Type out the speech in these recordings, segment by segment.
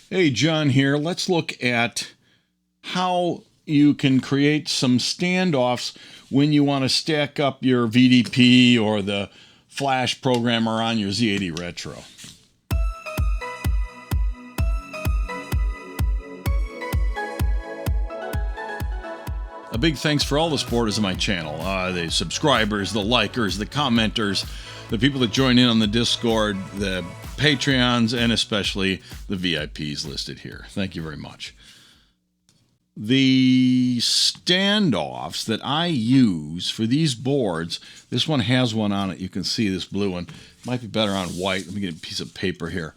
Hey, John here. Let's look at how you can create some standoffs when you want to stack up your VDP or the Flash programmer on your Z80 Retro. A big thanks for all the supporters of my channel, the subscribers, the likers, the commenters, the people that join in on the Discord, the Patreons, and especially the VIPs listed here. Thank you very much. The standoffs that I use for these boards, this one has one on it. You can see this blue one. Might be better on white. Let me get a piece of paper here.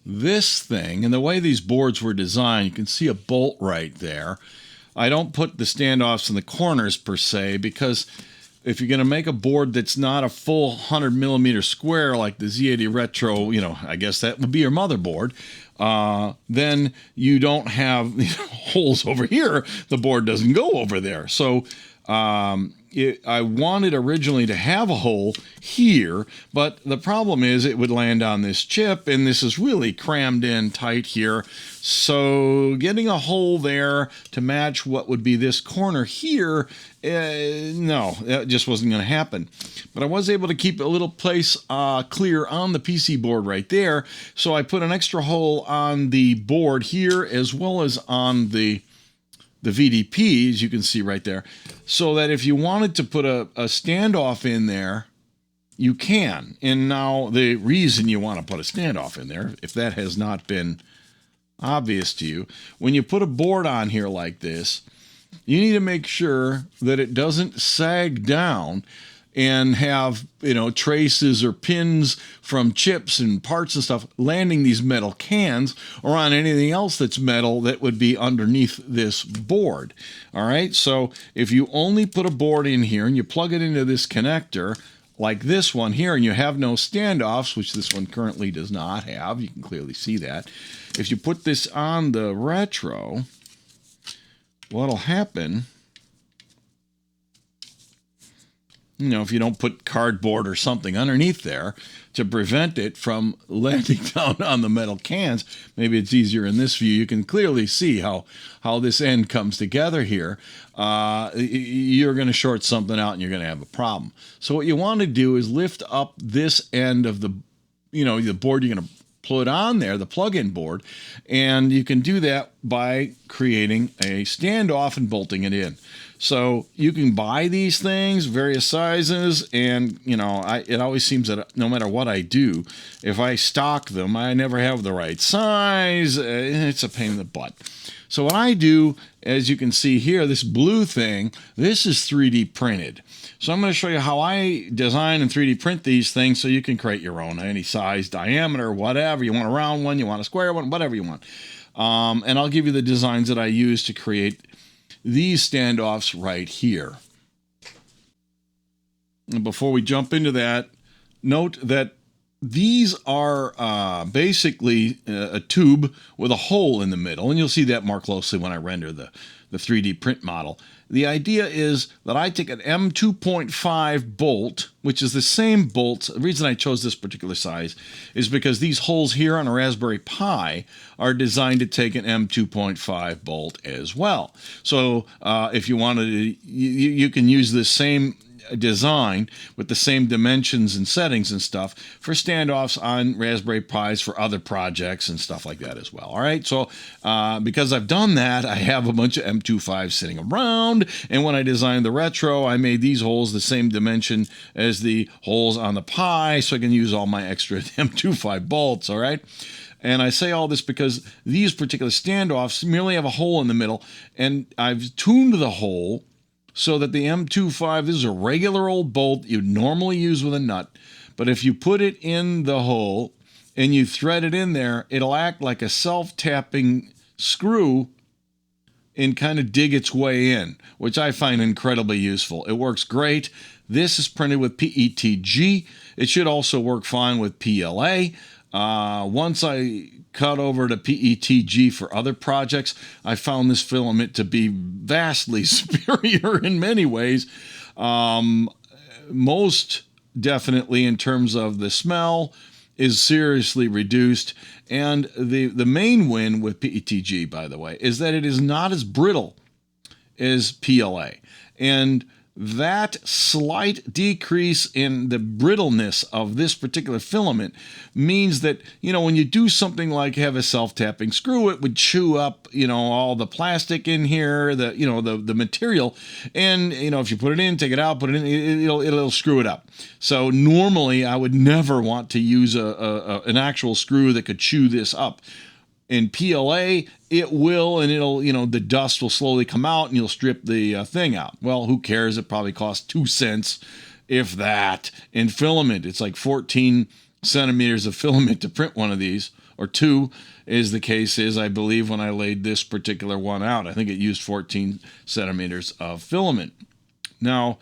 This thing, and the way these boards were designed, you can see a bolt right there. I don't put the standoffs in the corners per se, because if you're going to make a board that's not a full 100 millimeter square like the Z80 Retro, I guess that would be your motherboard, then you don't have holes over here. The board doesn't go over there. So I wanted originally to have a hole here, but the problem is it would land on this chip, and this is really crammed in tight here. So getting a hole there to match what would be this corner here, no, that just wasn't going to happen. But I was able to keep a little place clear on the PC board right there, so I put an extra hole on the board here as well as on the VDP, as you can see right there, so that if you wanted to put a standoff in there, you can. And now the reason you want to put a standoff in there, if that has not been obvious to you, when you put a board on here like this, you need to make sure that it doesn't sag down and have, traces or pins from chips and parts and stuff landing these metal cans or on anything else that's metal that would be underneath this board. All right, so if you only put a board in here and you plug it into this connector like this one here, and you have no standoffs, which this one currently does not have, you can clearly see that. If you put this on the Retro, what'll happen, if you don't put cardboard or something underneath there to prevent it from landing down on the metal cans, maybe it's easier in this view, you can clearly see how this end comes together here. You're going to short something out and you're going to have a problem. So what you want to do is lift up this end of the, the board you're going to put on there, the plug-in board, and you can do that by creating a standoff and bolting it in. So you can buy these things, various sizes, and it always seems that no matter what I do, if I stock them, I never have the right size. It's a pain in the butt. So what I do, as you can see here, this blue thing, this is 3D printed. So I'm going to show you how I design and 3D print these things so you can create your own, any size, diameter, whatever. You want a round one, you want a square one, whatever you want. And I'll give you the designs that I use to create these standoffs right here. And before we jump into that, note that these are basically a tube with a hole in the middle, and you'll see that more closely when I render the 3D print model. The idea is that I take an M2.5 bolt, which is the same bolt. The reason I chose this particular size is because these holes here on a Raspberry Pi are designed to take an M2.5 bolt as well. So if you wanted to, you can use this same design with the same dimensions and settings and stuff for standoffs on Raspberry Pis for other projects and stuff like that as well. All right, so because I've done that, I have a bunch of M25s sitting around, and when I designed the Retro, I made these holes the same dimension as the holes on the Pi, so I can use all my extra M25 bolts. All right. And I say all this because these particular standoffs merely have a hole in the middle, and I've tuned the hole so that the M25, this is a regular old bolt you'd normally use with a nut, but if you put it in the hole and you thread it in there, it'll act like a self-tapping screw and kind of dig its way in, which I find incredibly useful. It works great. This is printed with PETG. It should also work fine with PLA. Once I cut over to PETG for other projects, I found this filament to be vastly superior in many ways. Most definitely in terms of the smell is seriously reduced. And the main win with PETG, by the way, is that it is not as brittle as PLA. And that slight decrease in the brittleness of this particular filament means that, when you do something like have a self-tapping screw, it would chew up, all the plastic in here, the material. And, if you put it in, take it out, put it in, it'll screw it up. So normally I would never want to use an actual screw that could chew this up. In PLA, it will, and it'll, the dust will slowly come out and you'll strip the thing out. Well, who cares? It probably costs 2 cents, if that. In filament, it's like 14 centimeters of filament to print one of these, or 2 is the case is, I believe, when I laid this particular one out. I think it used 14 centimeters of filament. Now,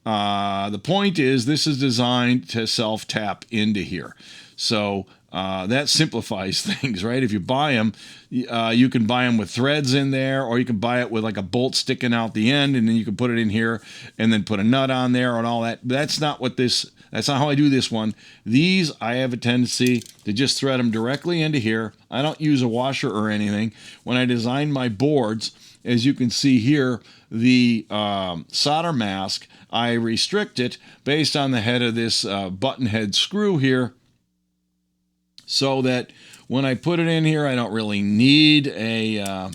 the point is this is designed to self-tap into here. So that simplifies things, right? If you buy them, you can buy them with threads in there, or you can buy it with like a bolt sticking out the end, and then you can put it in here and then put a nut on there and all that. That's not how I do this one. These, I have a tendency to just thread them directly into here. I don't use a washer or anything. When I design my boards, as you can see here, the solder mask, I restrict it based on the head of this button head screw here, so that when I put it in here, I don't really need a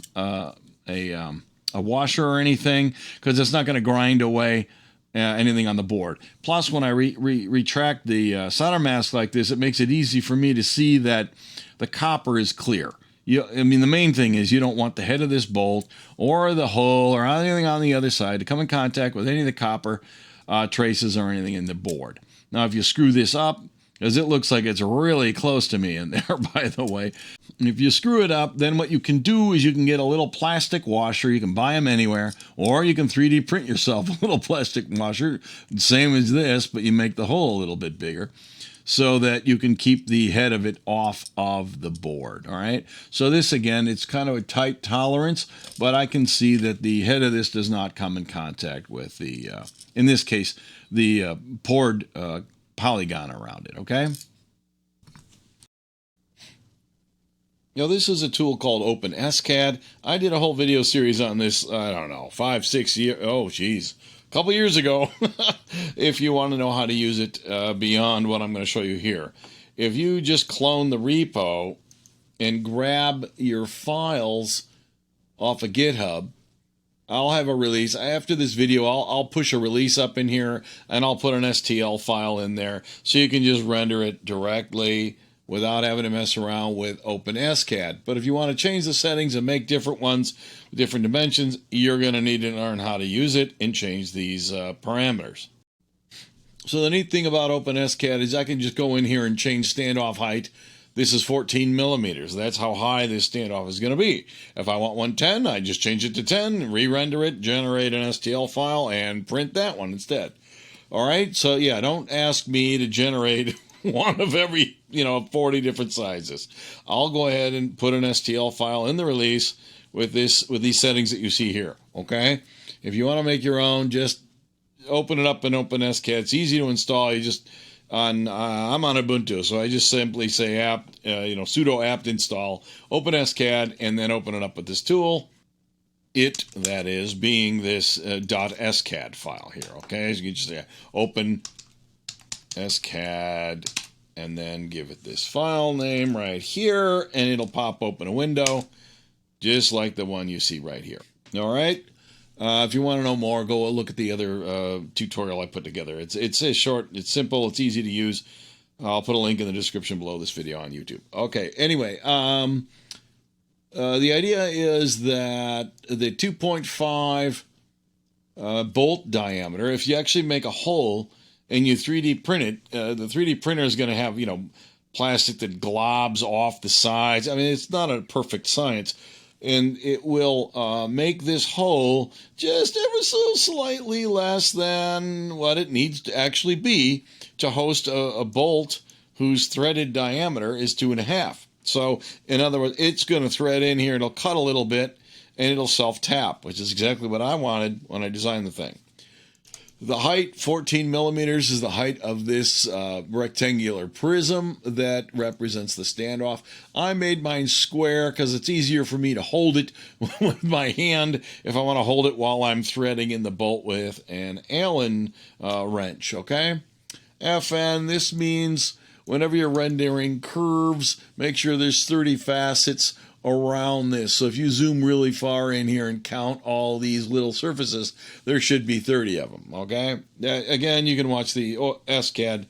washer or anything, because it's not going to grind away anything on the board. Plus, when I retract the solder mask like this, it makes it easy for me to see that the copper is clear. The main thing is you don't want the head of this bolt or the hole or anything on the other side to come in contact with any of the copper traces or anything in the board. Now, if you screw this up, because it looks like it's really close to me in there, by the way. If you screw it up, then what you can do is you can get a little plastic washer. You can buy them anywhere, or you can 3D print yourself a little plastic washer, same as this, but you make the hole a little bit bigger so that you can keep the head of it off of the board, all right? So this, again, it's kind of a tight tolerance, but I can see that the head of this does not come in contact with the, in this case, the poured polygon around it, okay? This is a tool called OpenSCAD. I did a whole video series on this, I don't know, 5-6 years, a couple years ago, if you want to know how to use it beyond what I'm going to show you here. If you just clone the repo and grab your files off of GitHub, I'll have a release. After this video, I'll push a release up in here, and I'll put an STL file in there so you can just render it directly without having to mess around with OpenSCAD. But if you want to change the settings and make different ones with different dimensions, you're going to need to learn how to use it and change these parameters. So the neat thing about OpenSCAD is I can just go in here and change standoff height. This is 14 millimeters. That's how high this standoff is going to be. If I want 110, I just change it to 10, re-render it, generate an STL file, and print that one instead. All right? So, yeah, don't ask me to generate one of every, 40 different sizes. I'll go ahead and put an STL file in the release with these settings that you see here, okay? If you want to make your own, just open it up in OpenSCAD. It's easy to install. You just... I'm on Ubuntu, so I just simply say apt, sudo apt install OpenSCAD, and then open it up with this tool. That is, being this .scad file here, okay? So you can just say open SCAD, and then give it this file name right here, and it'll pop open a window, just like the one you see right here. All right? If you want to know more, go look at the other tutorial I put together. It's short, it's simple, it's easy to use. I'll put a link in the description below this video on YouTube. Okay, anyway, the idea is that the 2.5 bolt diameter, if you actually make a hole and you 3D print it, the 3D printer is going to have, plastic that globs off the sides. I mean, it's not a perfect science. And it will make this hole just ever so slightly less than what it needs to actually be to host a bolt whose threaded diameter is 2.5. So, in other words, it's going to thread in here, it'll cut a little bit, and it'll self-tap, which is exactly what I wanted when I designed the thing. The height, 14 millimeters, is the height of this rectangular prism that represents the standoff. I made mine square because it's easier for me to hold it with my hand if I want to hold it while I'm threading in the bolt with an Allen wrench, okay? FN, this means whenever you're rendering curves, make sure there's 30 facets around this. So if you zoom really far in here and count all these little surfaces, there should be 30 of them, okay? Again, you can watch the Escad,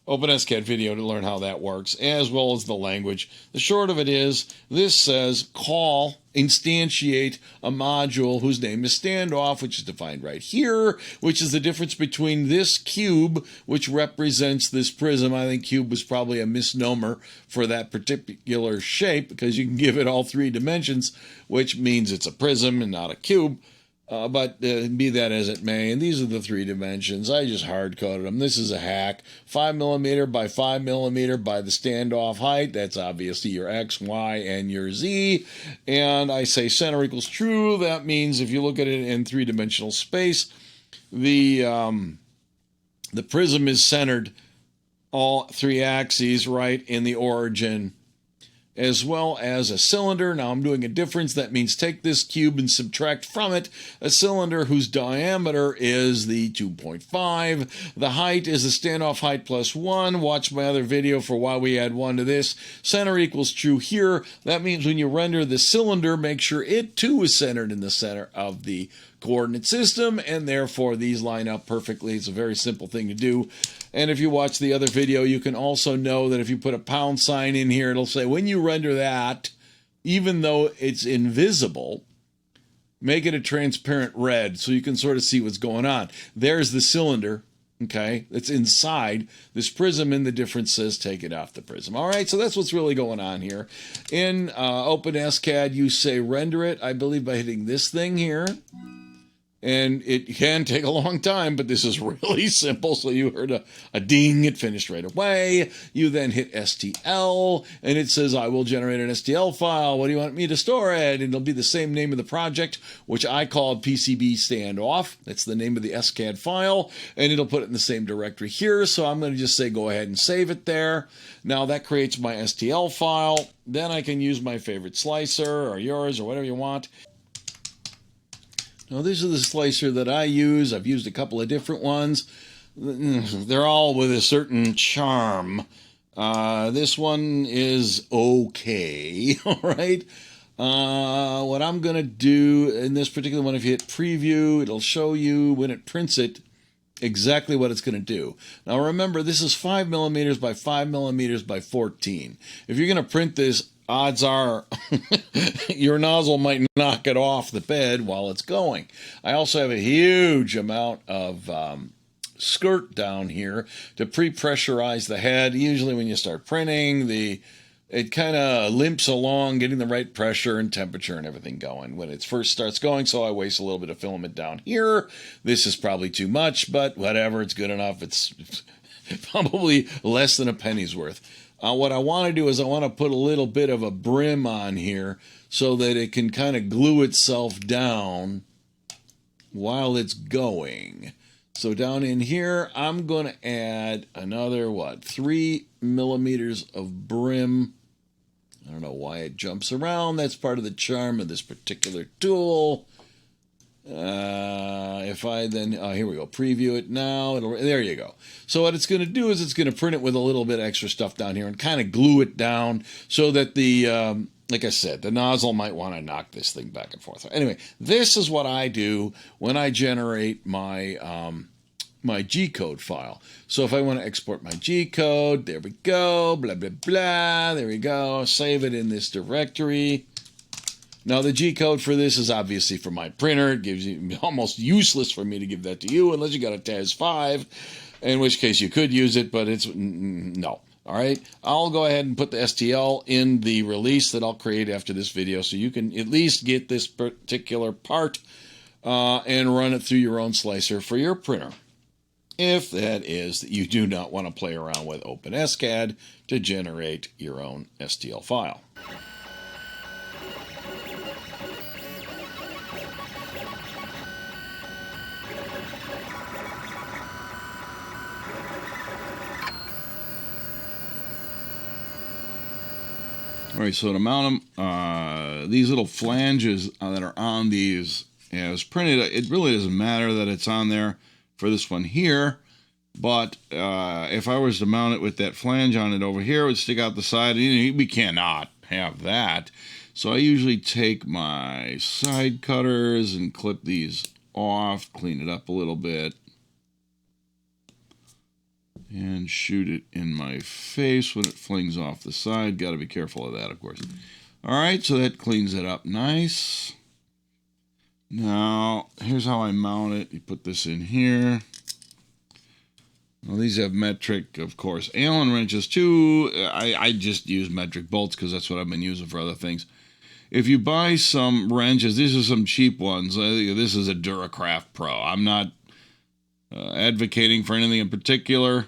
OpenSCAD video to learn how that works, as well as the language. The short of it is, this says call, instantiate a module whose name is standoff, which is defined right here, which is the difference between this cube, which represents this prism. I think cube was probably a misnomer for that particular shape because you can give it all 3 dimensions, which means it's a prism and not a cube. But be that as it may, and these are the 3 dimensions. I just hard-coded them. This is a hack. 5 millimeter by 5 millimeter by the standoff height. That's obviously your X, Y, and your Z. And I say center equals true. That means if you look at it in 3-dimensional space, the prism is centered all 3 axes right in the origin, as well as a cylinder. Now I'm doing a difference. That means take this cube and subtract from it a cylinder whose diameter is the 2.5. The height is the standoff height plus 1. Watch my other video for why we add 1 to this. Center equals true here. That means when you render the cylinder, make sure it too is centered in the center of the coordinate system, and therefore these line up perfectly. It's a very simple thing to do. And if you watch the other video, you can also know that if you put a pound sign in here, it'll say when you render that, even though it's invisible, make it a transparent red so you can sort of see what's going on. There's the cylinder, okay, that's inside this prism, and the difference says take it off the prism. All right, so that's what's really going on here. In OpenSCAD, you say render it, I believe, by hitting this thing here. And it can take a long time, but this is really simple. So you heard a ding, it finished right away. You then hit STL, and it says, I will generate an STL file. What do you want me to store it? And it'll be the same name of the project, which I called PCB Standoff. That's the name of the Escad file, and it'll put it in the same directory here. So I'm going to just say, go ahead and save it there. Now that creates my STL file. Then I can use my favorite slicer or yours or whatever you want. Now, this is the slicer that I use. I've used a couple of different ones. They're all with a certain charm. This one is okay, all right? What I'm going to do in this particular one, if you hit preview, it'll show you when it prints it exactly what it's going to do. Now, remember, this is 5 millimeters by 5 millimeters by 14. If you're going to print this, odds are your nozzle might knock it off the bed while it's going. I also have a huge amount of skirt down here to pre-pressurize the head. Usually when you start printing, it kind of limps along, getting the right pressure and temperature and everything going when it first starts going, so I waste a little bit of filament down here. This is probably too much, but whatever, it's good enough. It's probably less than a penny's worth. What I want to do is I want to put a little bit of a brim on here so that it can kind of glue itself down while it's going. So down in here, I'm going to add another, 3 millimeters of brim. I don't know why it jumps around. That's part of the charm of this particular tool. If I then, here we go, preview it now, there you go. So what it's going to do is it's going to print it with a little bit extra stuff down here and kind of glue it down so that the, like I said, the nozzle might want to knock this thing back and forth. Anyway, this is what I do when I generate my, my G-code file. So if I want to export my G-code, there we go, blah, blah, blah, there we go, save it in this directory. Now, the G-code for this is obviously for my printer. It gives you almost useless for me to give that to you unless you got a TAS 5, in which case you could use it, but it's no. All right, I'll go ahead and put the STL in the release that I'll create after this video so you can at least get this particular part and run it through your own slicer for your printer. If that is that you do not want to play around with OpenSCAD to generate your own STL file. All right, so to mount them, these little flanges that are on these as printed, it really doesn't matter that it's on there for this one here. But if I was to mount it with that flange on it over here, it would stick out the side. We cannot have that. So I usually take my side cutters and clip these off, clean it up a little bit, and shoot it in my face when it flings off the side. Got to be careful of that, of course. All right, so that cleans it up nice. Now, here's how I mount it. You put this in here. Well, these have metric, of course, Allen wrenches too. I just use metric bolts because that's what I've been using for other things. If you buy some wrenches, these are some cheap ones. I think this is a Duracraft Pro. I'm not advocating for anything in particular.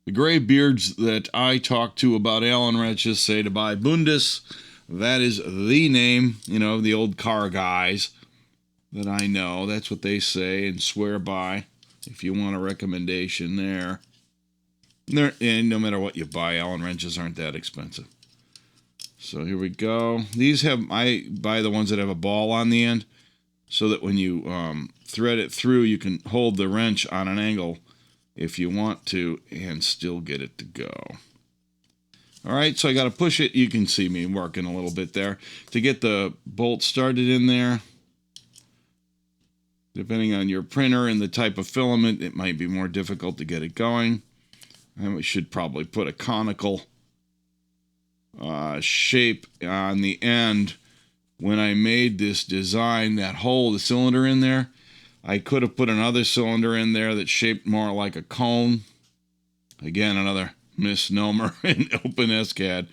The gray beards that I talk to about Allen wrenches say to buy Bundes. That is the name, you know, the old car guys that I know. That's what they say and swear by. If you want a recommendation there. And no matter what you buy, Allen wrenches aren't that expensive. So here we go. These have, I buy the ones that have a ball on the end so that when you thread it through, you can hold the wrench on an angle if you want to and still get it to go. All right, so I got to push it. You can see me working a little bit there to get the bolt started in there. Depending on your printer and the type of filament, it might be more difficult to get it going. And we should probably put a conical shape on the end. When I made this design, that hole, the cylinder in there, I could have put another cylinder in there that's shaped more like a cone. Again, another misnomer in OpenSCAD,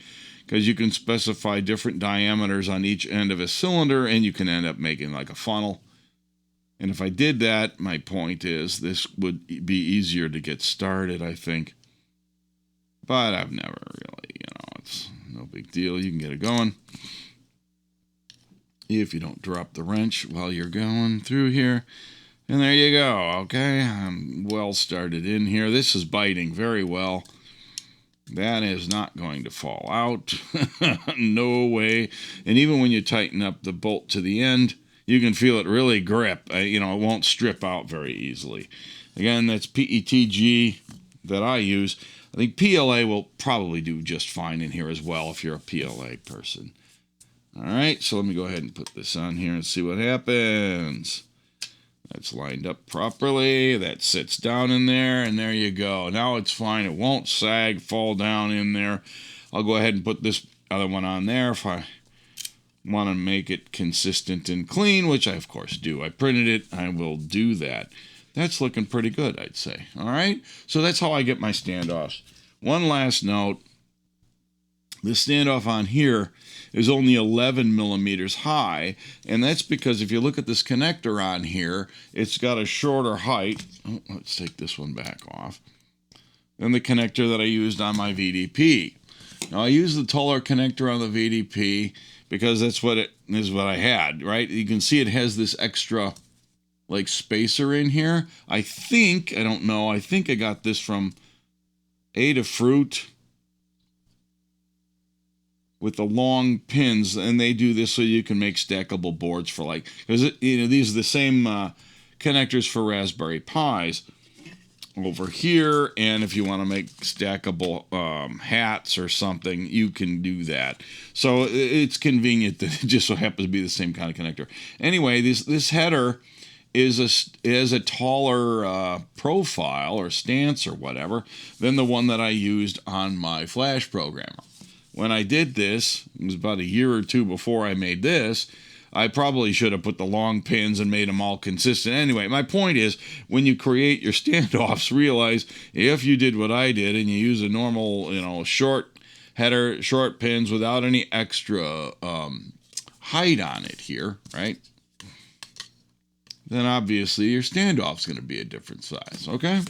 because you can specify different diameters on each end of a cylinder, and you can end up making like a funnel. And if I did that, my point is this would be easier to get started, I think. But I've never really, it's no big deal. You can get it going. If you don't drop the wrench while you're going through here. And there you go, okay? I'm well started in here. This is biting very well. That is not going to fall out. No way. And even when you tighten up the bolt to the end, you can feel it really grip. It won't strip out very easily. Again, that's PETG that I use. I think PLA will probably do just fine in here as well if you're a PLA person. All right, so let me go ahead and put this on here and see what happens. That's lined up properly. That sits down in there, and there you go. Now it's fine. It won't sag, fall down in there. I'll go ahead and put this other one on there if I want to make it consistent and clean, which I of course do. I printed it. I will do that. That's looking pretty good, I'd say. All right, so that's how I get my standoffs. One last note. The standoff on here is only 11 millimeters high, and that's because if you look at this connector on here, it's got a shorter height. Oh, let's take this one back off. Than the connector that I used on my VDP. Now I use the taller connector on the VDP because that's what it is, what I had, right? You can see it has this extra like spacer in here. I don't know, I think I got this from Adafruit with the long pins, and they do this so you can make stackable boards for because these are the same connectors for Raspberry Pis over here, and if you want to make stackable hats or something, you can do that. So it's convenient that it just so happens to be the same kind of connector. Anyway, this header is a taller profile or stance or whatever than the one that I used on my Flash programmer. When I did this, it was about a year or two before I made this, I probably should have put the long pins and made them all consistent. Anyway, my point is, when you create your standoffs, realize if you did what I did and you use a normal, short header, short pins without any extra height on it here, right? Then obviously your standoff's going to be a different size, okay?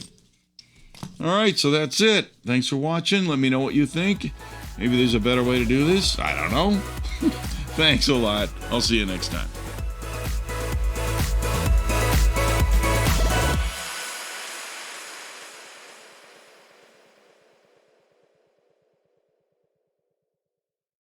All right, so that's it. Thanks for watching. Let me know what you think. Maybe there's a better way to do this. I don't know. Thanks a lot. I'll see you next time.